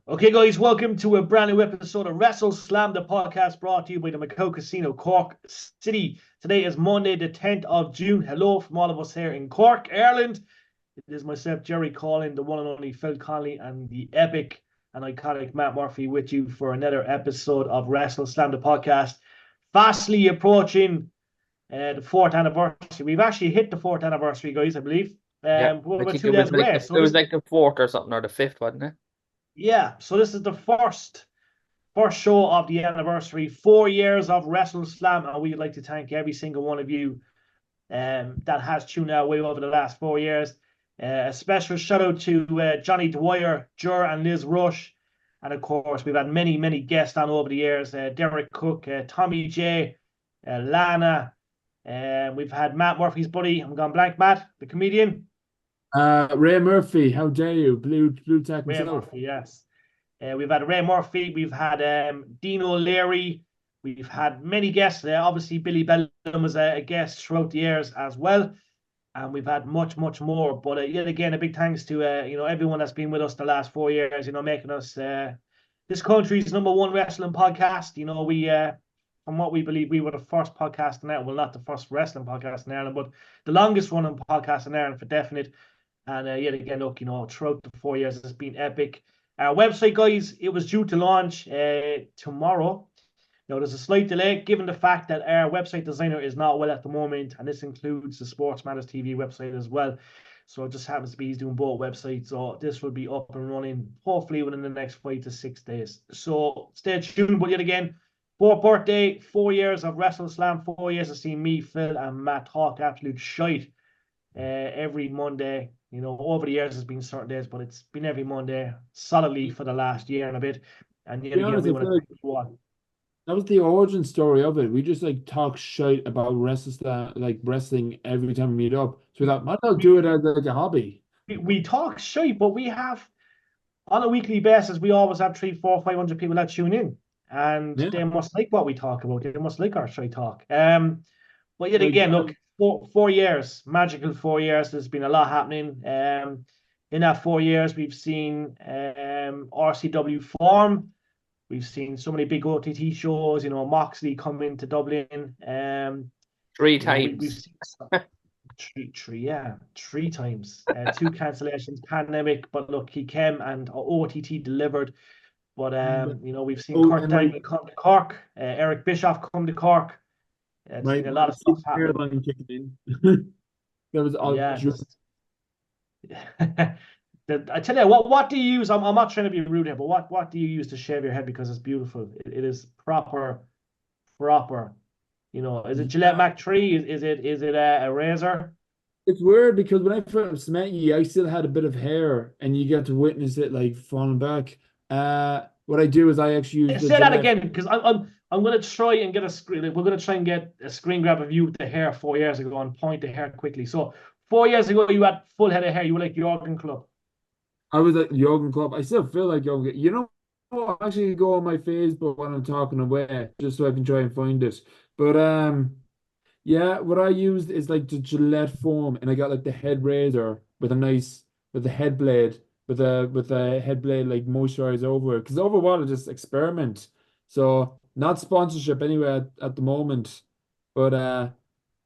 Okay, guys, welcome to a brand new episode of WrestleSlam, the podcast brought to you by the Macau Casino, Cork City. Today is Monday, the 10th of June. Hello from all of us here in Cork, Ireland. It is myself, Jerry, calling the one and only Phil Connolly and the epic and iconic Matt Murphy with you for another episode of WrestleSlam, the podcast. Fastly approaching the fourth anniversary. We've actually hit the fourth anniversary, guys, I believe. Yeah, We're I about think 2 days away. it So was this, like the fourth or something or the fifth, wasn't it? yeah, so this is the first show of the anniversary, 4 years of WrestleSlam, and we'd like to thank every single one of you that has tuned our way over the last 4 years. A special shout out to Johnny Dwyer, Jur, and Liz Rush, and of course we've had many guests on over the years. Derek Cook, Tommy J, Lana. We've had Matt Murphy's buddy. I'm gone blank. Matt, the comedian. Ray Murphy, how dare you? Blue Tack Ray himself. Murphy, yes. We've had Ray Murphy, we've had Dean O'Leary, we've had many guests there. Obviously, Billy Bellum was a guest throughout the years as well, and we've had much more. But yet again, a big thanks to everyone that's been with us the last 4 years. Making us this country's #1 wrestling podcast. We from what we believe, we were the first podcast in Ireland. Well, not the first wrestling podcast in Ireland, but the longest running podcast in Ireland for definite. And yet again, look, throughout the 4 years, it's been epic. Our website, guys, it was due to launch tomorrow. Now, there's a slight delay given the fact that our website designer is not well at the moment, and this includes the Sports Matters TV website as well. So it just happens to be he's doing both websites. So this will be up and running hopefully within the next 5 to 6 days. So stay tuned. But yet again, fourth birthday, 4 years of WrestleSlam, 4 years of seeing me, Phil, and Matt talk absolute shite every Monday. Over the years, there's been certain days, but it's been every Monday solidly for the last year and a bit. And yet To be again, honest, we I want feel to like thank you all. that was the origin story of it. We just like talk shit about wrestling every time we meet up. So we thought, might as well We, do it as like a hobby. we talk shite, but we have on a weekly basis, we always have 300, 400, 500 people that tune in, and Yeah. they must like what we talk about. They must like our shite talk. But yet Like again, look, 4 years, magical 4 years. There's been a lot happening. In that 4 years, we've seen RCW form. We've seen so many big OTT shows. Moxley come into Dublin. Three We've times. seen three times. Two cancellations, pandemic. But look, he came and OTT delivered. But we've seen oh, Kurt and my Angle come to Cork. Eric Bischoff come to Cork. There's my been a lot of stuff secret happening. hairline kicking in. That was all Yeah, just I tell you what do you use? I'm not trying to be rude here, but what do you use to shave your head because it's beautiful? It is proper. Is it Gillette yeah. Mac 3? Is it a razor? It's weird because when I first met you, I still had a bit of hair, and you get to witness it like falling back. What I do is I actually use the Say that Gillette. again because I'm gonna try and get a screen. We're gonna try and get a screen grab of you with the hair 4 years ago and point the hair quickly. So 4 years ago, you had full head of hair. You were like Jurgen Klopp. I was at Jurgen Klopp. I still feel like Jurgen. You know, what? I actually go on my Facebook when I'm talking away, just so I can try and find it. But yeah, what I used is like the Gillette foam, and I got like the head razor with the head blade with a head blade like moisturized over it. Because over what I just experiment. So not sponsorship anyway at the moment, but I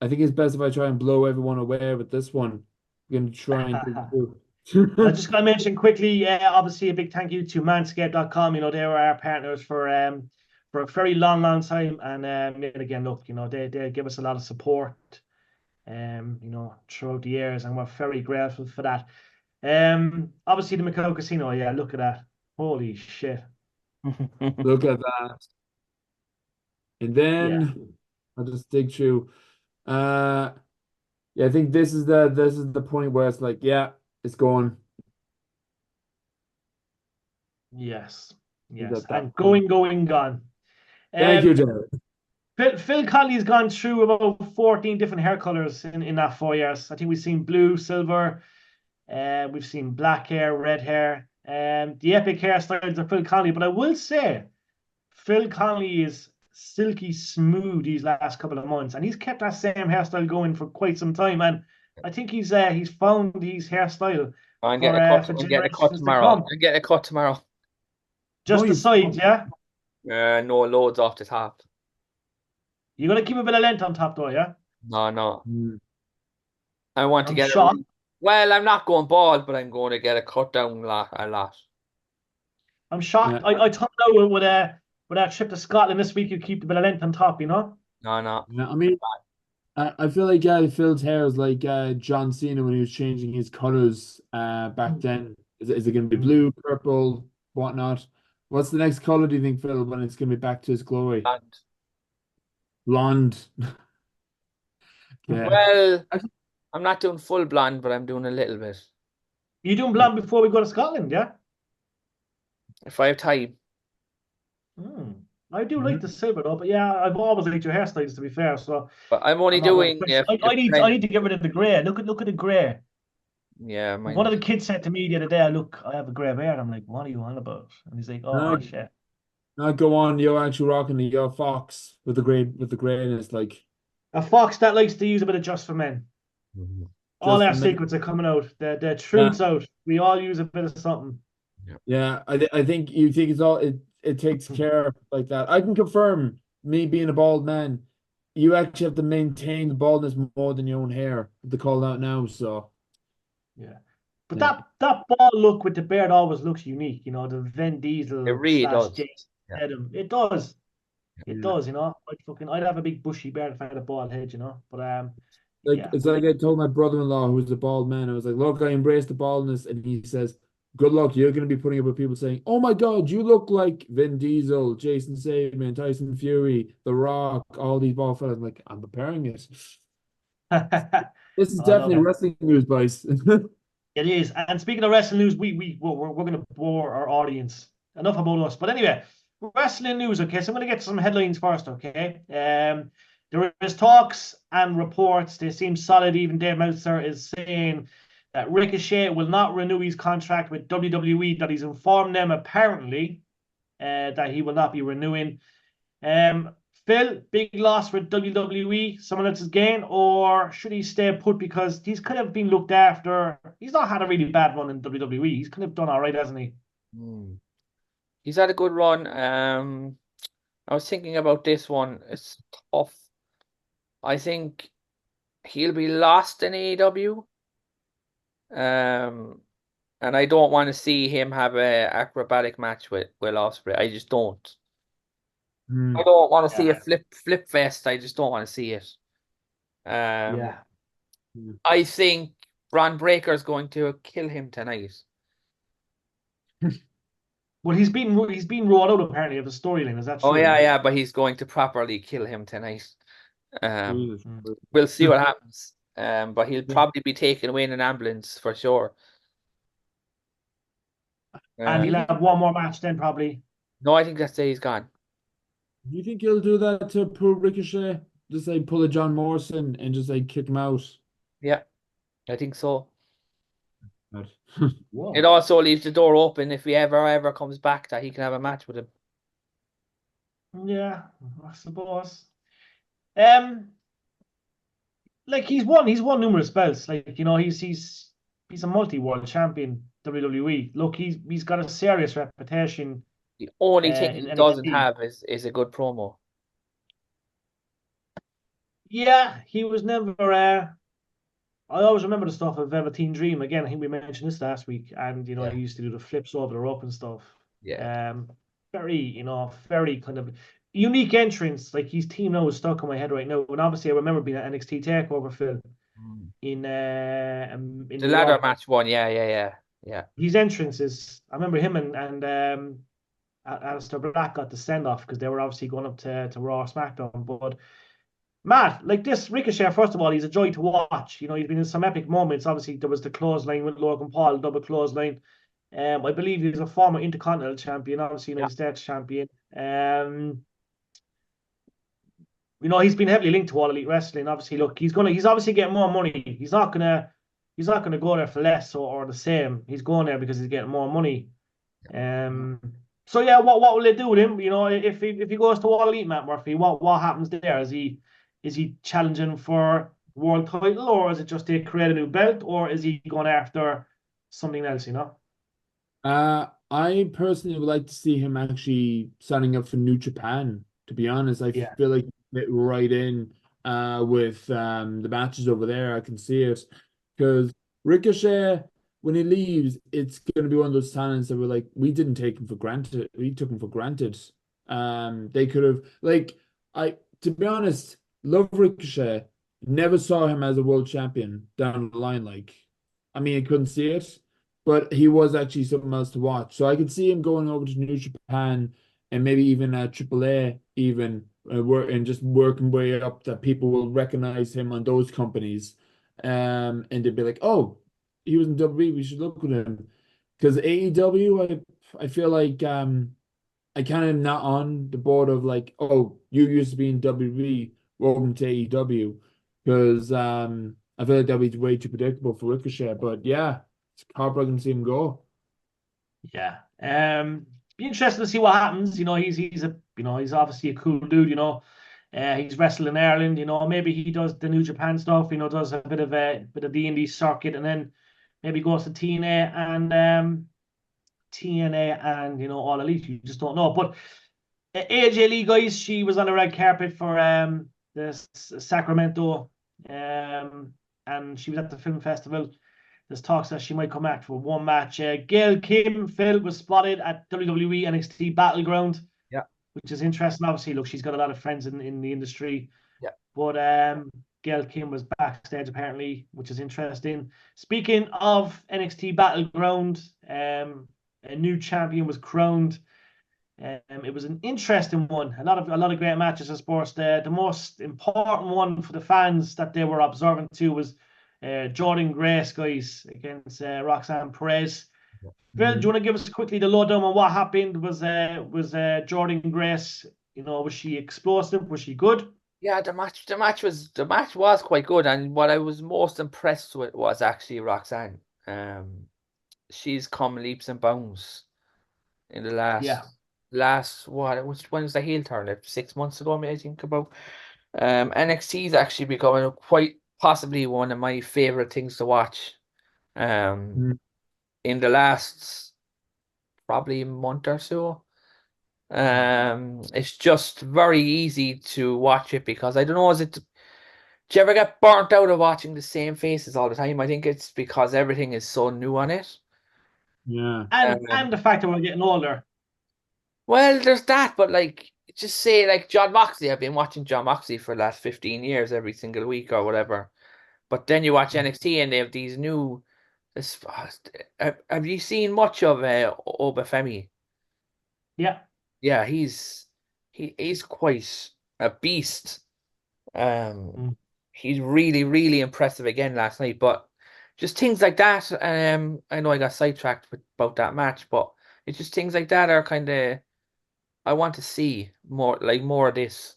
think it's best if I try and blow everyone away with this one. I'm gonna try and do. And I just got to mention quickly, obviously a big thank you to manscaped.com. They were our partners for a very long time. And yet again, look, they give us a lot of support, throughout the years, and we're very grateful for that. Obviously the Macau Casino, yeah, look at that. Holy shit. Look at that. And Yeah. then I'll just dig through. Uh yeah, I think this is the point where it's like, yeah, it's going. Yes. Is Yes. at that And point. gone. Thank you, Um, Jared. Phil Connolly's gone through about 14 different hair colors in that 4 years. I think we've seen blue, silver, we've seen black hair, red hair, the epic hairstyles of Phil Connolly. But I will say, Phil Connolly is silky smooth these last couple of months, and he's kept that same hairstyle going for quite some time. And I think he's found his hairstyle I'm getting for a cut. for I'm getting a cut generations to tomorrow. come. I'm getting a cut tomorrow. Just No, the you sides, yeah? No loads off the top. You're going to keep a bit of length on top, though, yeah? No, no. Mm. I want to I'm get shocked. well, I'm not going bald, but I'm going to get a cut down a lot. I'm shocked. Yeah, I thought now with our trip to Scotland this week, you keep a bit of length on top, you know? No, no. yeah. I mean, I feel like Phil's hair is like John Cena when he was changing his colors back then. Is it going to be Mm. blue, purple, whatnot? What's the next color do you think, Phil, when it's going to be back to his glory? And, Blonde. Yeah. well, Actually, I'm not doing full blonde, but I'm doing a little bit. You doing blonde before we go to Scotland, yeah? If I have time. Hmm. I do like mhm. the silver though, but yeah, I've always liked your hairstyles to be fair. So But I'm only I'm not one to doing question. if I need to get rid of the grey. Look at the grey. yeah, One mine. of the kids said to me the other day, "Look, I have a grey beard." I'm like, "What are you on about?" And he's like, No, "Oh shit." no, go on. You're actually rocking the your fox with the grayness, like A fox that likes to use a bit of just for men. All just our for men. secrets are coming out. The Yeah, truth's out. We all use a bit of something. yeah. I think you think it's all it takes care like that. I can confirm, me being a bald man, you actually have to maintain the baldness more than your own hair. They call out now, so Yeah. But yeah, that ball look with the beard always looks unique, you know, the Vin It Diesel really slash does. Jason Yeah. Statham. It does. It yeah. does, you know. I'd have a big bushy beard if I had a bald head, you know. But Like yeah. it's like I told my brother-in-law who's a bald man, I was like, look, I embrace the baldness, and he says, good luck. You're going to be putting up with people saying, oh my God, you look like Vin Diesel, Jason Statham, Tyson Fury, The Rock, all these bald fellas. I'm like, I'm preparing it. This is I love definitely it. wrestling news, boys. It is. And speaking of wrestling news, we're going to bore our audience. Enough about us. But anyway, wrestling news. Okay, so I'm going to get to some headlines first. Okay. There is talks and reports. They seem solid. Even Dave Meltzer is saying that Ricochet will not renew his contract with WWE. That he's informed them apparently that he will not be renewing. Um, Phil, big loss for WWE, someone else's gain, or should he stay put because he's kind of been looked after? He's not had a really bad run in WWE. He's kind of done all right, hasn't he? Hmm. He's had a good run. I was thinking about this one. It's tough. I think he'll be lost in AEW. And I don't want to see him have a acrobatic match with Will Ospreay. I just don't. Hmm. I don't want to see Yeah, a flip fest. I just don't want to see it. Um, yeah. I think Braun Breaker is going to kill him tonight. Well, he's been rolled out apparently of a storyline. Is that Oh true? yeah, Yeah. yeah, but he's going to properly kill him tonight. Jesus Mm. Christ. We'll see what happens. But he'll Yeah. probably be taken away in an ambulance for sure. And Do you he'll Um, think have one more match then probably. no, I think that's it. He's gone. do you think he'll do that to poor Ricochet? Just like pull a John Morrison and just like kick him out? Yeah, I think so. God. It Whoa. also leaves the door open if he ever comes back that he can have a match with him. Yeah, I suppose. Um, like he's won numerous belts. Like you know, he's a multi-world champion WWE. Look, he's got a serious reputation The only thing in he doesn't NXT. have is a good promo. Yeah, he was never. I always remember the stuff of Velveteen Dream. Again, I think we mentioned this last week, and you know Yeah, he used to do the flips over the rope and stuff. yeah. Um, very kind of unique entrance. Like his team now is stuck in my head right now. And obviously, I remember being at NXT Takeover, Phil, Mm. in The New ladder York. match one, yeah. His entrance is. I remember him and Alistair Black got the send off because they were obviously going up to Raw SmackDown. But Matt, like this Ricochet, first of all, he's a joy to watch. You know, he's been in some epic moments. Obviously, there was the clothesline with Logan Paul, double clothesline. I believe he's a former Intercontinental champion, obviously Yeah. United States champion. You know, he's been heavily linked to All Elite Wrestling. Obviously, look, he's obviously getting more money. He's not gonna go there for less or the same. He's going there because he's getting more money. Um, so yeah, what will they do with him? You know, if he goes to All Elite, Matt Murphy, what happens there? Is he challenging for world title, or is it just to create a new belt, or is he going after something else? You know? I personally would like to see him actually signing up for New Japan. To be honest, I Yeah, feel like he fit right in with the matches over there. I can see it because Ricochet, when he leaves, it's going to be one of those talents that we're like, we didn't take him for granted. We took him for granted. They could have like to be honest, love Ricochet. Never saw him as a world champion down the line. Like, I mean, I couldn't see it, but he was actually something else to watch. So I could see him going over to New Japan and maybe even AAA, even work and just working way up that people will recognize him on those companies, and they'd be like, "Oh, he was in WWE. We should look at him." Because AEW, I feel like I kind of not on the board of like, "Oh, you used to be in WWE, welcome to AEW," because I feel like that would be way too predictable for Ricochet. But yeah. It's heartbreaking to see him go. yeah. Be interesting to see what happens. He's obviously a cool dude. He's wrestled in Ireland. Maybe he does the New Japan stuff. Does a bit of the indie circuit, and then maybe goes to TNA and All Elite. You just don't know. But AJ Lee, guys, she was on the red carpet for the Sacramento, and she was at the film festival. There's talks that she might come back for one match. Gail Kim, Phil, was spotted at WWE NXT Battleground, Yeah. which is interesting. Obviously, look, she's got a lot of friends in the industry. Yeah. But Gail Kim was backstage apparently, which is interesting. Speaking of NXT Battleground, a new champion was crowned. It was an interesting one. A lot of great matches in sports. The most important one for the fans that they were observant to was Jordan Grace, guys, against Roxanne Perez. Phil, do you want to give us quickly the lowdown on what happened? Was Jordan Grace, was she explosive? Was she good? Yeah, the match was quite good, and what I was most impressed with was actually Roxanne. She's come leaps and bounds in the Yeah, last when was the heel turn? Like 6 months ago, maybe I think about. NXT is actually becoming quite possibly one of my favorite things to watch. Um, Mm. in the last probably month or so. It's just very easy to watch it because I don't know, do you ever get burnt out of watching the same faces all the time? I think it's because everything is so new on it. Yeah. and the fact that we're getting older. Well, there's that, but like, just say like John Moxley. I've been watching John Moxley for the last 15 years every single week or whatever. But then you watch NXT and they have these new. Have you seen much of Obafemi? Yeah, Yeah, he's quite a beast. Um, mm, he's really, really impressive again last night. But just things like that. I know I got sidetracked about that match, but it's just things like that are kind of I want to see more of this.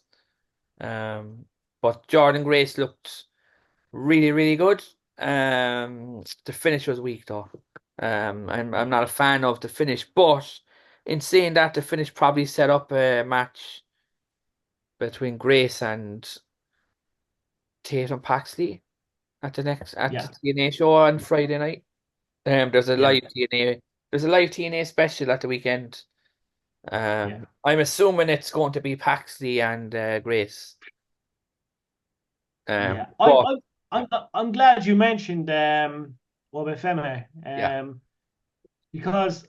Um, but Jordan Grace looked really, really good. The finish was weak though. I'm not a fan of the finish, but in saying that, the finish probably set up a match between Grace and Tatum Paxley at the yeah, TNA show on Friday night. There's a yeah, live TNA special at the weekend. yeah, I'm assuming it's going to be Paxley and Grace. yeah. But I'm glad you mentioned Obafemi, yeah, because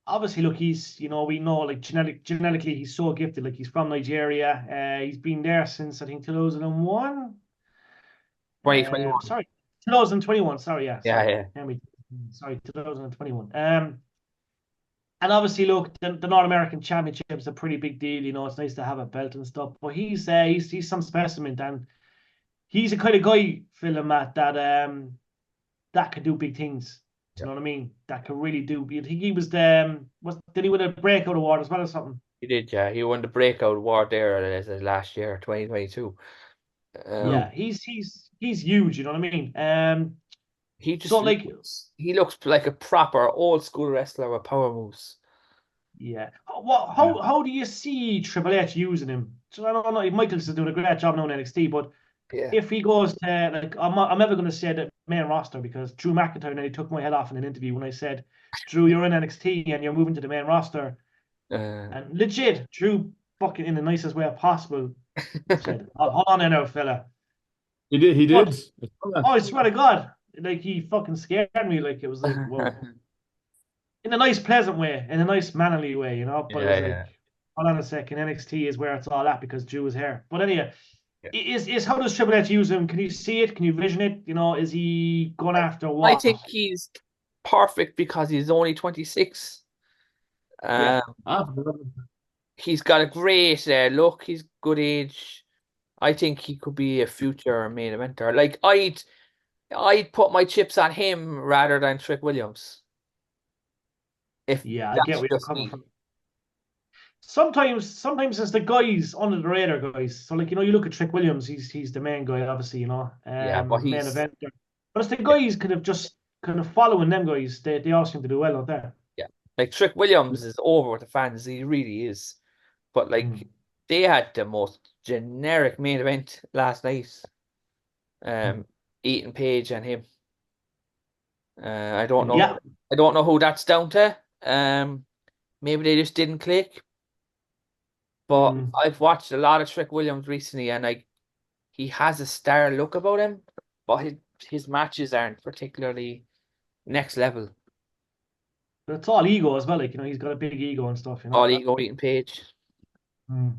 obviously, look, we know, like, genetically, he's so gifted. Like, he's from Nigeria. He's been there since, I think, 2001. 2021. Sorry, 2021. Sorry, yeah, Yeah, sorry. yeah, Sorry, 2021. And obviously, look, the North American Championship is a pretty big deal. It's nice to have a belt and stuff. But he's some specimen, and he's a kind of guy, Phil and Matt, that could do big things. Do yeah. you know what I mean? That could really do. I think he was the did he win a breakout award as well or something? He did. Yeah, he won the breakout award there last year, 2022. Um, Yeah, he's huge. You know what I mean? he So just like, looks like a proper old school wrestler with power moves. yeah. Yeah. How do you see Triple H using him? So I don't know. Michael's is doing a great job now in NXT, but Yeah. if he goes to, like, I'm never going to say that main roster, because Drew McIntyre nearly took my head off in an interview when I said, Drew, you're in NXT and you're moving to the main roster. Uh, And legit, Drew, fucking in the nicest way possible, said, hold on in there, fella. He did. He did. But, I saw that. oh, I swear to God, like, he fucking scared me. Like, it was like, whoa. In a nice, pleasant way, in a nice, mannerly way, you know. But it was yeah, like, hold on a second, NXT is where it's all at because Drew is here. But anyway, yeah. is how does Triple H use him? Can you see it? Can you vision it? You know, is he going after I what? think he's perfect because he's only 26. Yeah, Um, Ah, he's got a great look. He's good age. I think he could be a future main eventer. Like I'd put my chips on him rather than Trick Williams. If yeah, I get that's where you're just coming me. from. Sometimes it's the guys under the radar guys. So like, you know, you look at Trick Williams, he's the main guy, obviously, you know, Yeah, but main he's eventer. But it's the yeah, guys kind of following them guys. They all seem to do well out there. yeah. Like Trick Williams is over with the fans. He really is. But Mm. like they had the most generic main event last night. Ethan Page and him. I don't know. Yeah. I don't know who that's down to. Maybe they just didn't click. But Mm. I've watched a lot of Trick Williams recently, and like he has a star look about him, but his matches aren't particularly next level. But it's all ego as well. Like, you know, he's got a big ego and stuff, you All know. ego Ethan Page. Mm.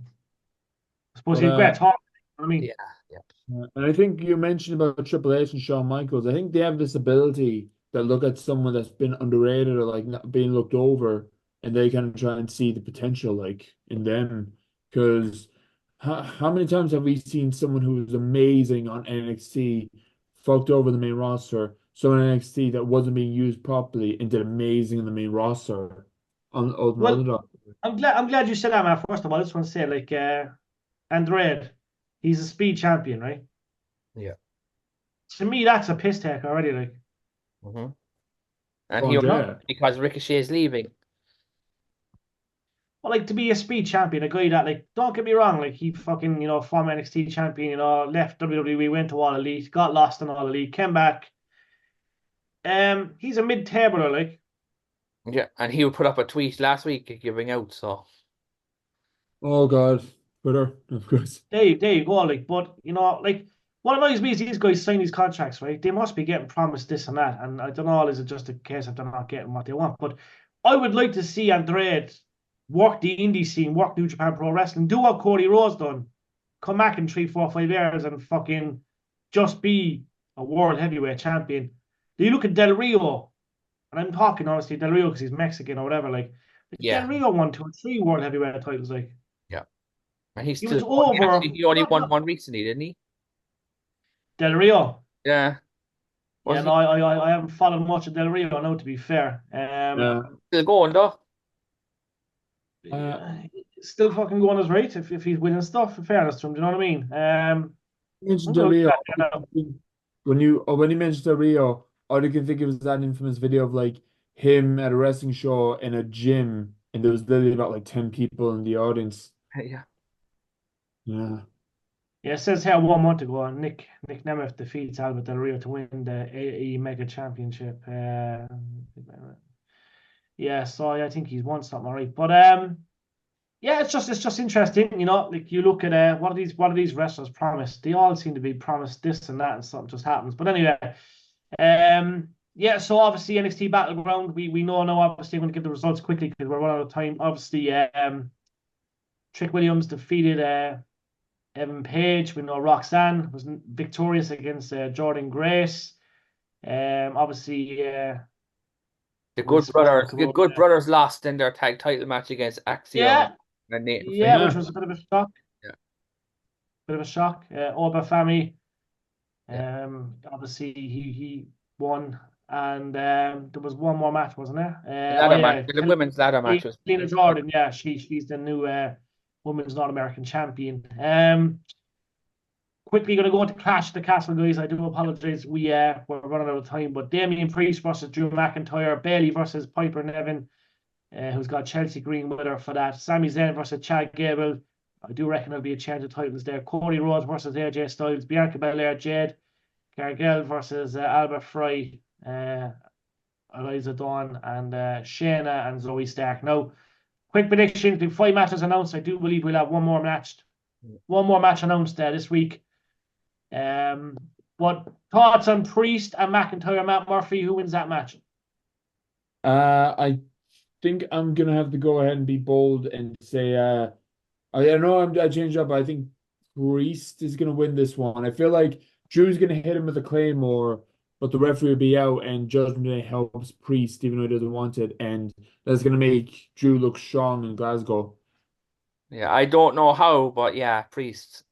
I suppose but he's great talk. You know what I Yeah, mean, yeah, and I think you mentioned about Triple H and Shawn Michaels. I think they have this ability that look at someone that's been underrated or like not being looked over, and they kind of try and see the potential like in them. Because how many times have we seen someone who was amazing on NXT fucked over the main roster? So in NXT that wasn't being used properly and did amazing in the main roster on Ultimate well, Underdog. I'm glad you said that, man. First of all, I just want to say, like, Andrade, he's a speed champion, right? yeah. To me, that's a piss take already. Like, hmm And Oh, he you know, yeah. because Ricochet is leaving. well, like, to be a speed champion, a guy that, like, don't get me wrong, like, he fucking, you know, former NXT champion, you know, left WWE, went to All Elite, got lost in All Elite, came back. He's a mid-tabler, like. Yeah, and he would put up a tweet last week giving out. So Oh God. Twitter, of course. There you go. Like, but you know, like what annoys me is these guys sign these contracts, right? They must be getting promised this and that, and I don't know, is it just a case of they're not getting what they want? But I would like to see Andrade work the indie scene, work New Japan Pro Wrestling, do what Cody Rhodes done, come back in 3, 4, 5 years and fucking just be a world heavyweight champion. Do you look at Del Rio? And I'm talking honestly Del Rio because he's Mexican or whatever. Like Del yeah, Rio won 2 or 3 world heavyweight titles. Like yeah. And he's he still was going. over. He only Not, won not one recently, didn't he? Del Rio. Yeah. Yeah, Wasn't no, he I haven't followed much of Del Rio now, to be fair. Yeah. still going though? Uh, Yeah, still fucking going as right if he's winning stuff. In fairness to him, do you know what I mean? you mentioned I'm Del gonna look Rio. at that now. When you mentioned Del Rio, all I can think of is that infamous video of like him at a wrestling show in a gym, and there was literally about like 10 people in the audience. Yeah. Yeah. Yeah, it says here 1 month ago, Nick Nemeth defeats Albert Del Rio to win the AE Mega Championship. Yeah, so I think he's won something, all right. But yeah, it's just interesting, you know. Like you look at what are these wrestlers promised? They all seem to be promised this and that, and something just happens. But anyway, yeah. So obviously NXT Battleground, we know now. Obviously, I'm going to give the results quickly because we're running out of time. Obviously, Trick Williams defeated Evan Page. We know Roxanne was victorious against Jordan Grace. Obviously, we spoke The about Good Brothers lost in their tag title match against Axiom yeah, and Nathan yeah, Fraser. which Yeah. was a bit of a shock. Yeah, Bit of a shock. Oba Fami. yeah. Obviously he won, and there was one more match, wasn't there? The Oh ladder match, yeah, the women's ladder match was Lena Jordan. Yeah, she's the new women's North American champion. Quickly going to go to Clash of the Castle, guys. I do apologize. We're running out of time, but Damian Priest versus Drew McIntyre, Bailey versus Piper Nevin, who's got Chelsea Green with her for that. Sami Zayn versus Chad Gable, I do reckon there'll be a change of titles there. Cody Rhodes versus AJ Styles, Bianca Belair, Jade Cargill versus Albert Fry, Eliza Dawn, and Shayna and Zoe Stark. Now, quick prediction: the 5 matches announced. I do believe we'll have one more match announced this week. But thoughts on Priest and McIntyre, Matt Murphy? Who wins that match? I think I'm gonna have to go ahead and be bold and say I know I changed up, but I think Priest is gonna win this one. I feel like Drew's gonna hit him with a claymore, but the referee will be out and Judgment Day helps Priest even though he doesn't want it, and that's gonna make Drew look strong in Glasgow. Yeah, I don't know how, but yeah, Priest.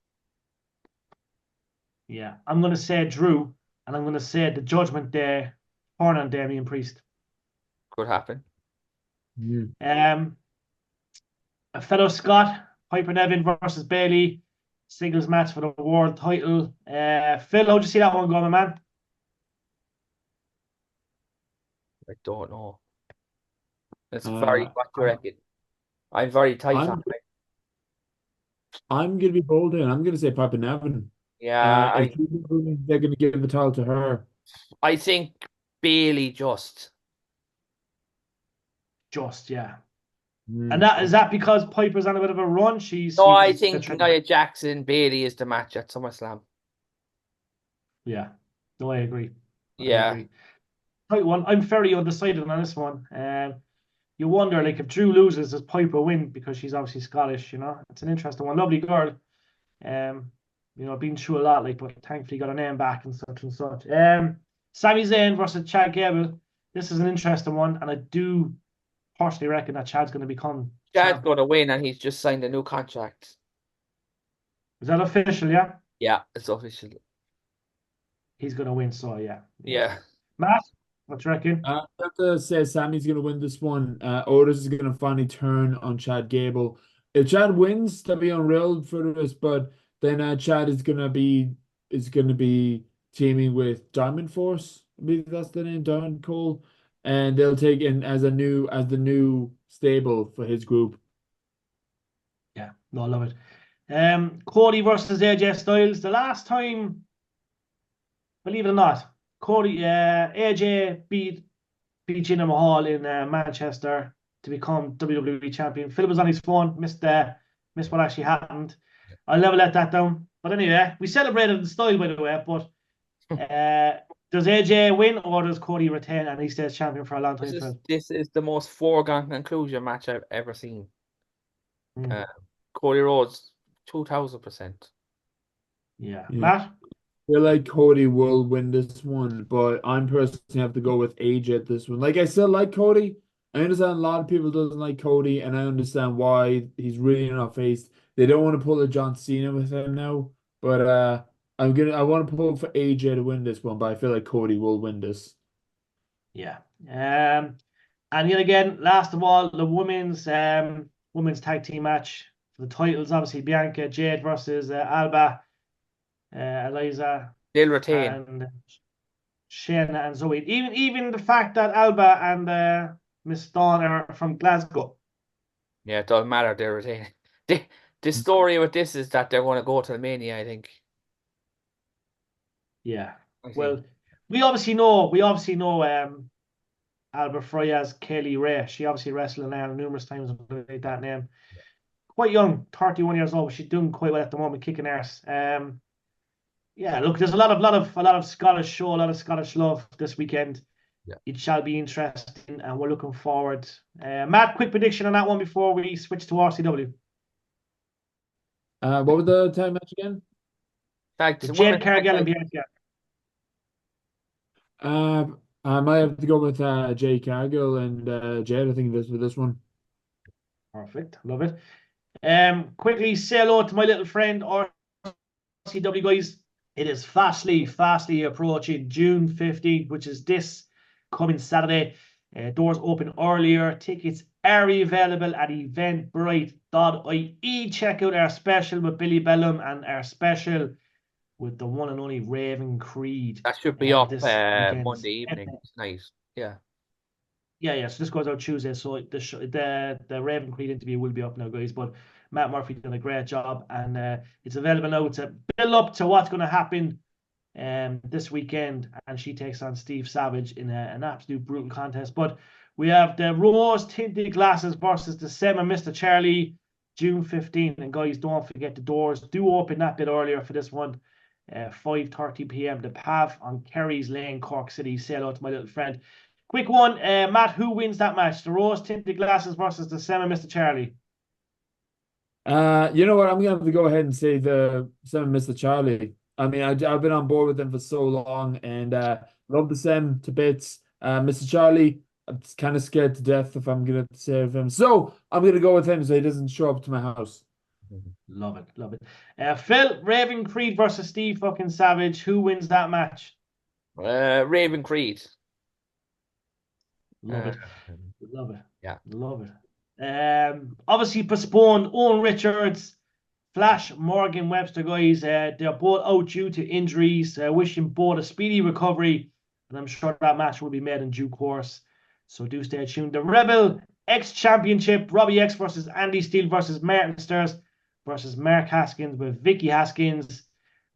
Yeah, I'm going to say Drew, and I'm going to say the Judgment Day, turn on Damian Priest. Could happen. A fellow Scott, Piper Nevin versus Bailey, singles match for the world title. Phil, how'd you see that one go, my man? I don't know. It's very what you reckon. I'm very tight on it. I'm gonna be bold and I'm gonna say Piper Nevin. Yeah, They're gonna give the title to her. I think Bailey just. Yeah. And that is that because Piper's on a bit of a run? No, I think Nia Jackson Bailey is the match at SummerSlam. Yeah. No, I agree. Yeah. I agree. Right one. I'm fairly undecided on this one. You wonder, like, if Drew loses, does Piper win? Because she's obviously Scottish, you know. It's an interesting one. Lovely girl. You know, been through a lot, like, but thankfully got her name back and such and such. Sami Zayn versus Chad Gable. This is an interesting one, and I do personally reckon that Chad's going to become Chad's going to win, and he's just signed a new contract. Is that official? Yeah. Yeah, it's official. He's going to win, so yeah. Yeah. Matt, what do you reckon? I have to say Sammy's going to win this one. Otis is going to finally turn on Chad Gable. If Chad wins, that'll be unreal for this. But then Chad is going to be teaming with Diamond Force. I believe that's the name, Diamond Cole, and they'll take in as the new stable for his group. Yeah, no, I love it. Cody versus AJ Styles. The last time, believe it or not, AJ beat Jinder Mahal in Manchester to become WWE champion. Phil was on his phone, missed what actually happened. I'll never let that down. But anyway, we celebrated the style, by the way. But does AJ win or does Cody retain and he stays champion for a long time? This is the most foregone conclusion match I've ever seen. Cody Rhodes, 2000%. Yeah. Matt? I feel like Cody will win this one, but I'm personally have to go with AJ at this one. Like, I still like Cody. I understand a lot of people doesn't like Cody, and I understand why he's really not faced. They don't want to pull a John Cena with him now, but I want to pull for AJ to win this one, but I feel like Cody will win this. Yeah. And yet again, last of all, the women's tag team match for the titles. Obviously, Bianca Jade versus Alba. Eliza, they'll retain, and Shayna and Zoe. Even the fact that Alba and Miss Dawn are from Glasgow. Yeah, it doesn't matter. They're retaining. The story with this is that they're going to go to the Mania, I think. Yeah. Well, we obviously know Alba Fry as Kaylee Ray. She obviously wrestled in Ireland numerous times with that name. Quite young, 31 years old, but she's doing quite well at the moment, kicking arse. Yeah, look, there's a lot of Scottish show, a lot of Scottish love this weekend. Yeah. It shall be interesting, and we're looking forward. Matt, quick prediction on that one before we switch to RCW. What was the time match again? Jade Cargill and Bianca. I might have to go with Jay Cargill and Jade. I think this one. Perfect, love it. Quickly say hello to my little friend RCW guys. It is fastly approaching June 15th, which is this coming Saturday. Doors open earlier. Tickets are available at eventbrite.ie. Check out our special with Billy Bellum and our special with the one and only Raven Creed. That should be up Monday evening. It's nice. Yeah. Yeah. So this goes out Tuesday. So the Raven Creed interview will be up now, guys. But Matt Murphy done a great job, and it's available now to build up to what's going to happen this weekend. And she takes on Steve Savage in an absolute brutal contest. But we have the rose tinted glasses versus the Semi Mr. Charlie, June 15th. And guys, don't forget the doors do open that bit earlier for this one. 5:30 p.m. The Pav on Carey's Lane, Cork City. Say hello to my little friend. Quick one, Matt, who wins that match? The rose tinted glasses versus the Semi Mr. Charlie? You know what? I'm gonna have to go ahead and say the Sem Mr. Charlie. I mean, I've been on board with them for so long, and love the Sem to bits. Mr. Charlie, I'm kind of scared to death if I'm gonna save him, so I'm gonna go with him so he doesn't show up to my house. Love it, love it. Phil, Raven Creed versus Steve fucking Savage. Who wins that match? Raven Creed. Love it, love it, yeah, love it. Obviously postponed. Owen Richards, Flash Morgan Webster, guys. They're both out due to injuries. Wishing both a speedy recovery, and I'm sure that match will be made in due course. So do stay tuned. The Rebel X Championship: Robbie X versus Andy Steele versus Martin Stairs versus Mark Haskins with Vicky Haskins.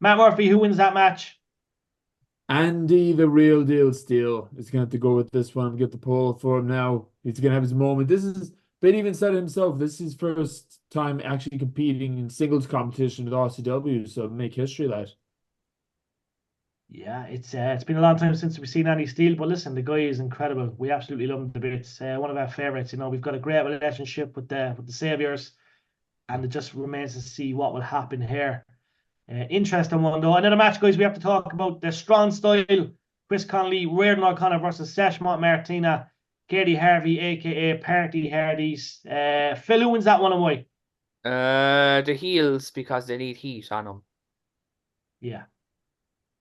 Matt Murphy, who wins that match? Andy, the real deal Steele, is going to have to go with this one. Get the poll for him now. He's going to have his moment. This is, Ben even said it himself, this is his first time actually competing in singles competition with RCW, so make history of that. Yeah, it's been a long time since we've seen Andy Steele, but listen, the guy is incredible. We absolutely love him to bits. One of our favorites. You know, we've got a great relationship with the Saviors, and it just remains to see what will happen here. Interesting one though. Another match, guys, we have to talk about the Strong Style. Chris Connolly, Reardon O'Connor versus Seshmont Martina, Katie Harvey, aka Party Hardys. Phil, who wins that one and why? The heels, because they need heat on them. Yeah.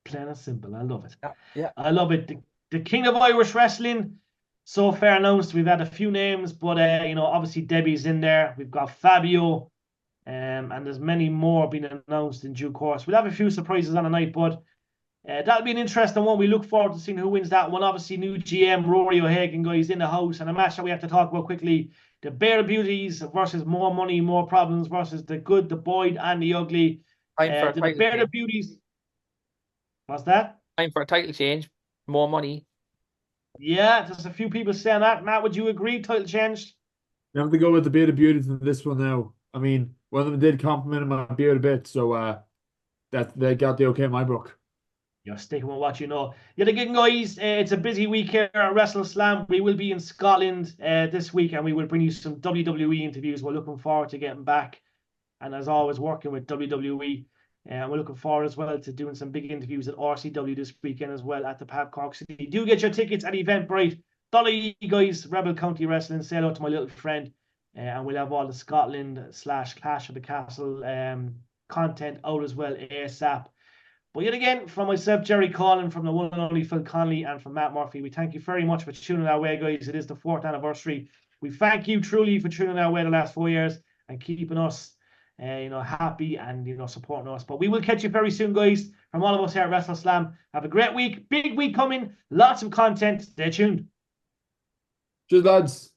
Plain and simple. I love it. Yeah. I love it. The King of Irish Wrestling, so far announced. We've had a few names, but you know, obviously Debbie's in there. We've got Fabio, and there's many more being announced in due course. We'll have a few surprises on the night, but that'll be an interesting one. We look forward to seeing who wins that one. Obviously, new GM Rory O'Hagan, guys, in the house, and a match that we have to talk about quickly: the Bear Beauties versus More Money, More Problems versus the Good, the Boyd, and the Ugly. The Bear Beauties. What's that? Time for a title change. More money. Yeah, there's a few people saying that. Matt, would you agree? Title change? You have to go with the Bearded Beauties in this one now. I mean, one of them did compliment my beard a bit, so that they got the okay in my book. You're sticking with what you know. Yet again, guys, it's a busy week here at WrestleSlam. We will be in Scotland this week, and we will bring you some WWE interviews. We're looking forward to getting back, and as always, working with WWE. And we're looking forward as well to doing some big interviews at RCW this weekend as well at the Pab Cork City. Do get your tickets at Eventbrite. $1 guys, Rebel County Wrestling. Say hello to my little friend. And we'll have all the Scotland / Clash of the Castle content out as well ASAP. But yet again, from myself, Jerry Collin, from the one and only Phil Connolly, and from Matt Murphy, we thank you very much for tuning our way, guys. It is the 4th anniversary. We thank you truly for tuning our way the last 4 years and keeping us happy and, supporting us. But we will catch you very soon, guys. From all of us here at WrestleSlam, have a great week. Big week coming. Lots of content. Stay tuned. Cheers, lads.